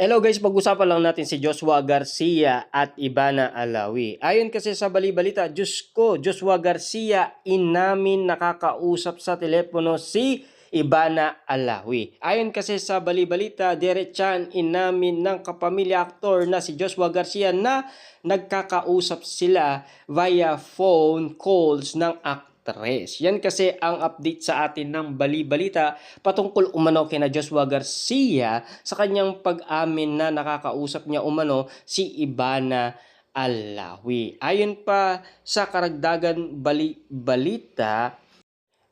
Hello guys, pag-usapan lang natin si Joshua Garcia at Ivana Alawi. Ayon kasi sa bali-balita, Diyos ko, Joshua Garcia, inamin nakakausap sa telepono si Ivana Alawi. Ayon kasi sa bali-balita, diretsan inamin ng kapamilya aktor na si Joshua Garcia na nagkakausap sila via phone calls ng actor. Yan kasi ang update sa atin ng bali-balita patungkol umano kina Joshua Garcia sa kanyang pag-amin na nakakausap niya umano si Ivana Alawi. Ayon pa sa karagdagan balita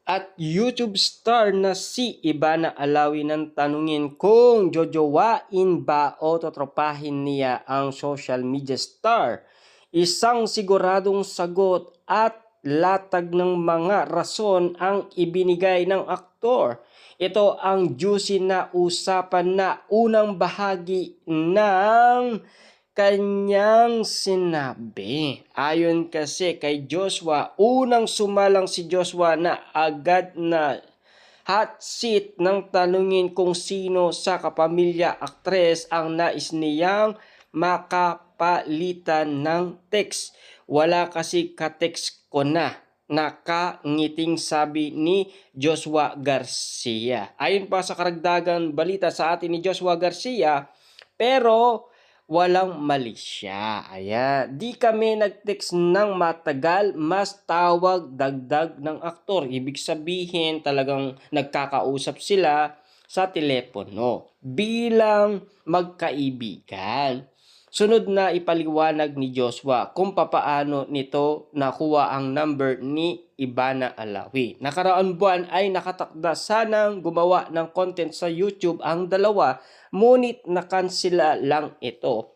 at YouTube star na si Ivana Alawi nang tanungin kung jojowain ba o totropahin niya ang social media star. Isang siguradong sagot at latag ng mga rason ang ibinigay ng aktor. Ito ang juicy na usapan na unang bahagi ng kanyang sinabi. Ayon kasi kay Joshua, unang sumalang si Joshua na agad na hot seat nang tanungin kung sino sa kapamilya aktres ang nais niyang makapalitan ng text. Wala kasi ka-text ko na, nakangiting sabi ni Joshua Garcia. Ayon pa sa karagdagang balita sa atin ni Joshua Garcia, pero walang mali siya. Ayan. Di kami nag-text ng matagal, mas tawag dagdag ng aktor. Ibig sabihin talagang nagkakausap sila sa telepono bilang magkaibigan. Sunod na ipaliwanag ni Joshua kung papaano nito nakuha ang number ni Ivana Alawi. Nakaraang buwan ay nakatakda sanang gumawa ng content sa YouTube ang dalawa, ngunit nakansela lang ito.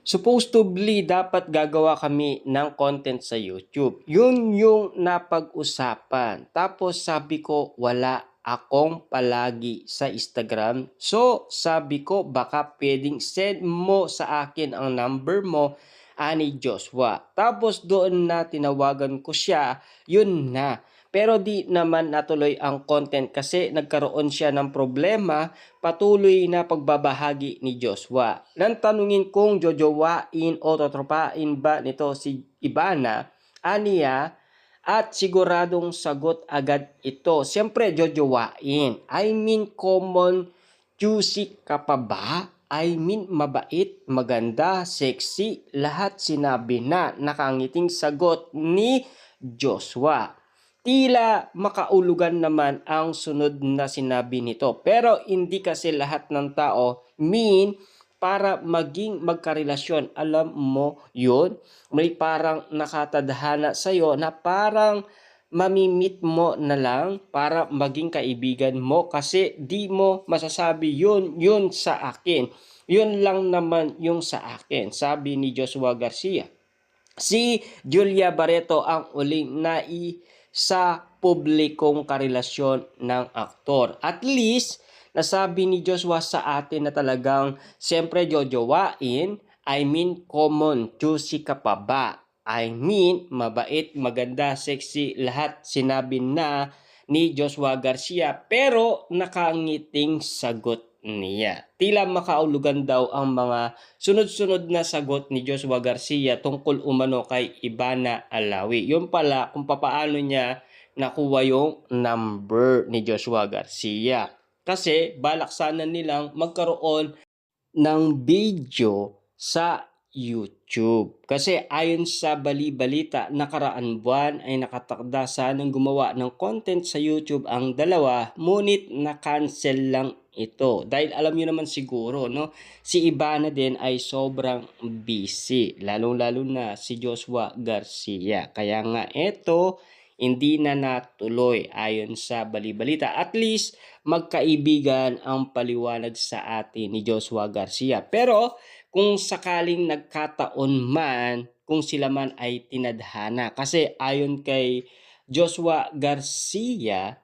Supposedly, dapat gagawa kami ng content sa YouTube. Yun yung napag-usapan. Tapos sabi ko, wala akong palagi sa Instagram. So, sabi ko, baka pwedeng send mo sa akin ang number mo, ani Joshua. Tapos doon na tinawagan ko siya, yun na. Pero di naman natuloy ang content kasi nagkaroon siya ng problema, patuloy na pagbabahagi ni Joshua. Nang tanungin kung jojowain o totropain ba nito si Ivana, aniya, at siguradong sagot agad ito. Siyempre jojowain. I mean common, juicy ka pa ba? I mean mabait, maganda, sexy, lahat sinabi na, nakangiting sagot ni Joshua. Tila makaulugan naman ang sunod na sinabi nito. Pero hindi kasi lahat ng tao para maging magkarelasyon. Alam mo yun? May parang nakatadhana sa'yo na parang mamimit mo na lang para maging kaibigan mo kasi di mo masasabi yun sa akin. Yun lang naman yung sa akin, sabi ni Joshua Garcia. Si Julia Barreto ang uling sa publikong karelasyon ng aktor. At least, nasabi ni Joshua sa atin na talagang siyempre jojowain, I mean common, juicy ka pa ba? I mean, mabait, maganda, sexy, lahat sinabi na ni Joshua Garcia pero nakangiting sagot niya. Tila makaulugan daw ang mga sunod-sunod na sagot ni Joshua Garcia tungkol umano kay Ivana Alawi. Yun pala kung papaano niya nakuha yung number ni Joshua Garcia. Kasi balak sana nilang magkaroon ng video sa YouTube. Kasi ayon sa bali-balita, nakaraan buwan ay nakatakda sanang gumawa ng content sa YouTube ang dalawa, ngunit na-cancel lang ito. Dahil alam niyo naman siguro, no, si Ivana din ay sobrang busy, lalong-lalo na si Joshua Garcia. Kaya nga ito, hindi na natuloy ayon sa bali-balita. At least, magkaibigan ang paliwanag sa atin ni Joshua Garcia. Pero kung sakaling nagkataon man, kung sila man ay tinadhana. Kasi ayon kay Joshua Garcia,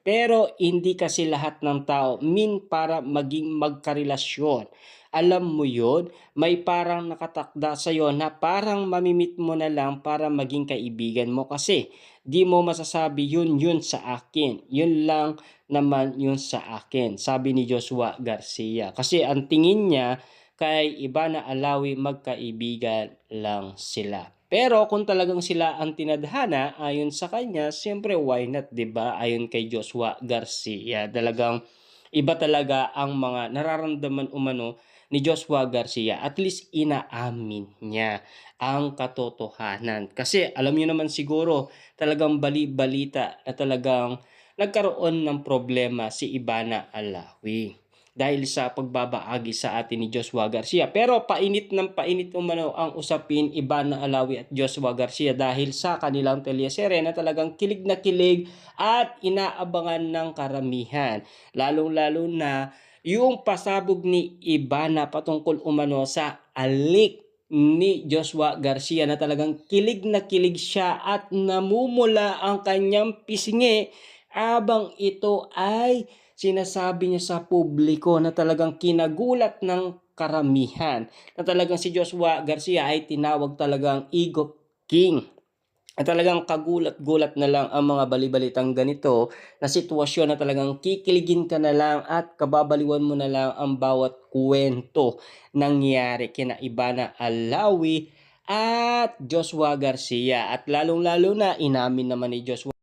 Pero hindi kasi lahat ng tao para maging magkarelasyon. Alam mo yon, may parang nakatakda sa'yo na parang mamimit mo na lang para maging kaibigan mo kasi di mo masasabi yun sa akin. Yun lang naman yun sa akin, sabi ni Joshua Garcia. Kasi ang tingin niya kay Ivana Alawi magkaibigan lang sila. Pero kung talagang sila ang tinadhana ayon sa kanya, siyempre why not, 'di ba? Ayon kay Joshua Garcia, talagang iba talaga ang mga nararamdaman umano ni Joshua Garcia. At least inaamin niya ang katotohanan. Kasi alam niyo naman siguro, talagang bali-balita na talagang nagkaroon ng problema si Ivana Alawi dahil sa pagbabaagi sa atin ni Joshua Garcia. Pero painit ng painit umano ang usapin Ivana Alawi at Joshua Garcia dahil sa kanilang teleserye na talagang kilig na kilig at inaabangan ng karamihan. Lalong-lalo na yung pasabog ni Ivana patungkol umano sa alik ni Joshua Garcia na talagang kilig na kilig siya at namumula ang kanyang pisngi abang ito ay sinasabi niya sa publiko na talagang kinagulat ng karamihan na talagang si Joshua Garcia ay tinawag talagang Ego King. At talagang kagulat-gulat na lang ang mga bali-balitang ganito na sitwasyon na talagang kikiligin ka na lang at kababaliwan mo na lang ang bawat kwento nangyari kina Ivana Alawi at Joshua Garcia. At lalong-lalo na inamin naman ni Joshua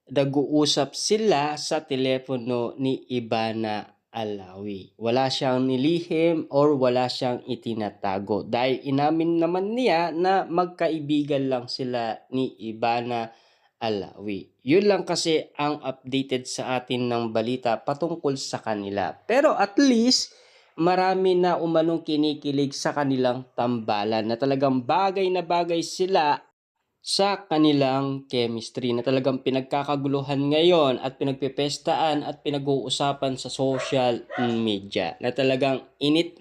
nag-uusap sila sa telepono ni Ivana Alawi. Wala siyang nilihim or wala siyang itinatago dahil inamin naman niya na magkaibigan lang sila ni Ivana Alawi. Yun lang kasi ang updated sa atin ng balita patungkol sa kanila. Pero at least marami na umanong kinikilig sa kanilang tambalan na talagang bagay na bagay sila sa kanilang chemistry na talagang pinagkakaguluhan ngayon at pinagpepestaan at pinag-uusapan sa social media na talagang init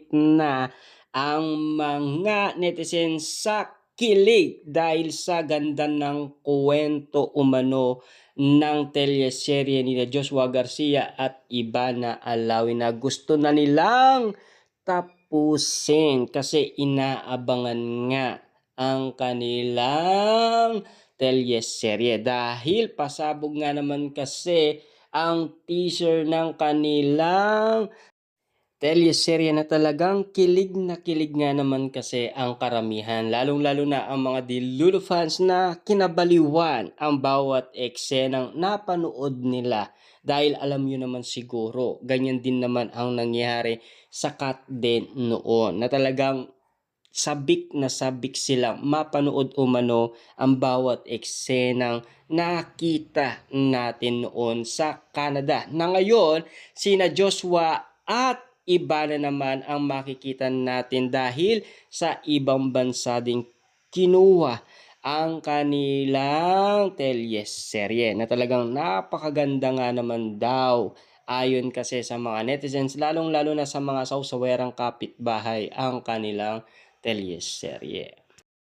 na ang mga netizens sa kilig dahil sa ganda ng kuwento umano ng teleserye ni Joshua Garcia at Ivana Alawi na gusto na nilang tapusin kasi inaabangan nga ang kanilang teleserye dahil pasabog nga naman kasi ang teaser ng kanilang teleserye na talagang kilig na kilig nga naman kasi ang karamihan, lalong-lalo na ang mga Delulu fans na kinabaliwan ang bawat eksenang napanood nila. Dahil alam nyo naman siguro, ganyan din naman ang nangyari sa Kat din noon na talagang sabik na sabik silang mapanood umano ang bawat eksenang nakita natin noon sa Canada. Na ngayon, sina Joshua at iba na naman ang makikita natin dahil sa ibang bansa ding kinuha ang kanilang teleserye na talagang napakaganda nga naman daw. Ayon kasi sa mga netizens, lalong-lalo na sa mga sausawerang kapitbahay ang kanilang teleserye.